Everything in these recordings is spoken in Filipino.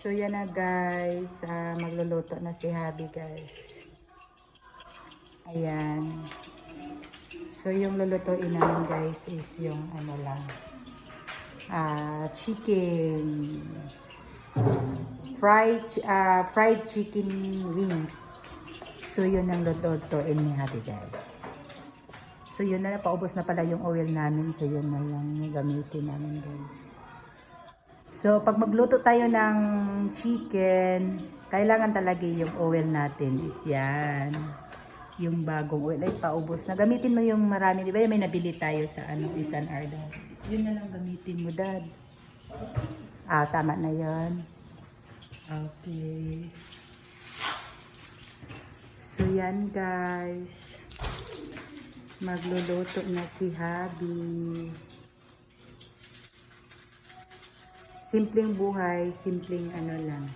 So yan na guys, magluluto na si Habi guys. Ayan. So yung lulutuin namin guys is yung ano lang, chicken, fried chicken wings. So yun ang lulutuin ni Habi guys. So yun na, paubos na pala yung oil namin. So yun na lang gamitin namin guys. So, pag magluto tayo ng chicken, kailangan talaga yung oil natin is yan. Yung bagong oil. Ay, paubos na. Gamitin mo yung marami. Di ba may nabili tayo sa Isan Arda? Yun na lang gamitin mo, Dad. Tama na yun. Okay. So, yan guys. Magluluto na si Habi. Simpleng buhay, simpleng ano lang.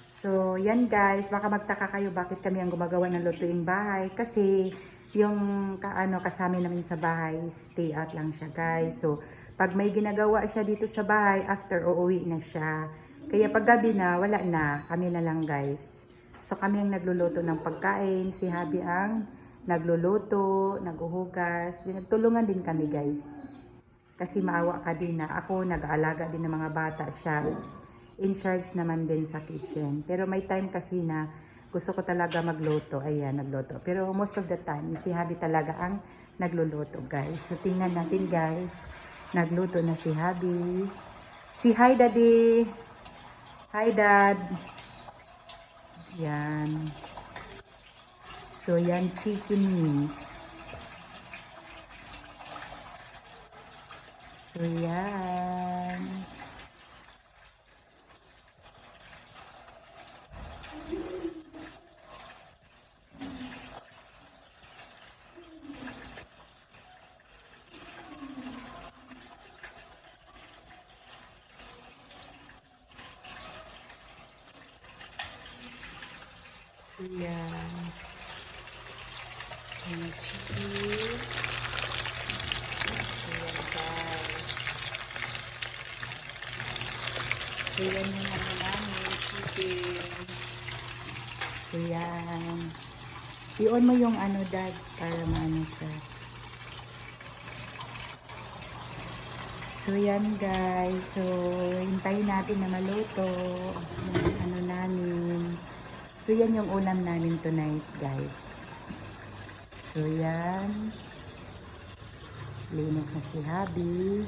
So, yan guys, baka magtaka kayo bakit kami ang gumagawa ng lutuing bahay. Kasi, yung kasama namin sa bahay, stay out lang siya guys. So, pag may ginagawa siya dito sa bahay, after uuwi na siya. Kaya pag gabi na, wala na, kami na lang guys. So, kami ang nagluluto ng pagkain, si Habi ang nagluluto, naghuhugas, nagtulungan din kami guys. Kasi maawa ka din na ako nag-aalaga din ng mga bata siya. In charge naman din sa kitchen. Pero may time kasi na gusto ko talaga magluto. Ayan, nagluto. Pero most of the time, si Habi talaga ang nagluluto guys. So tingnan natin guys. Nagluto na si Habi. Si Hi Daddy. Hi Dad. Yan. So yan, chicken wings. So, yan. So, yan. Yung chicken. So, yan yung mga namin, chicken. So, yan. I-on mo yung ano, Dad, para maano ka. So, yan, guys. So, hintayin natin na maluto yung ano namin. So, yan yung ulam namin tonight, guys. So, yan. Linis na si Habi.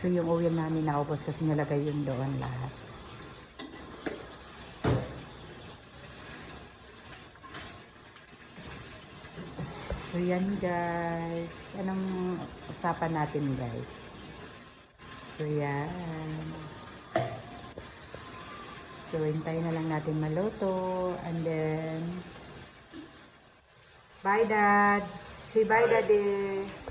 So, yung oil namin naubos kasi nalagay yun doon lahat. So, yan guys. Anong usapan natin guys? So, yan. So, hintayin na lang natin maluto. And then, bye Dad. Say bye Daddy.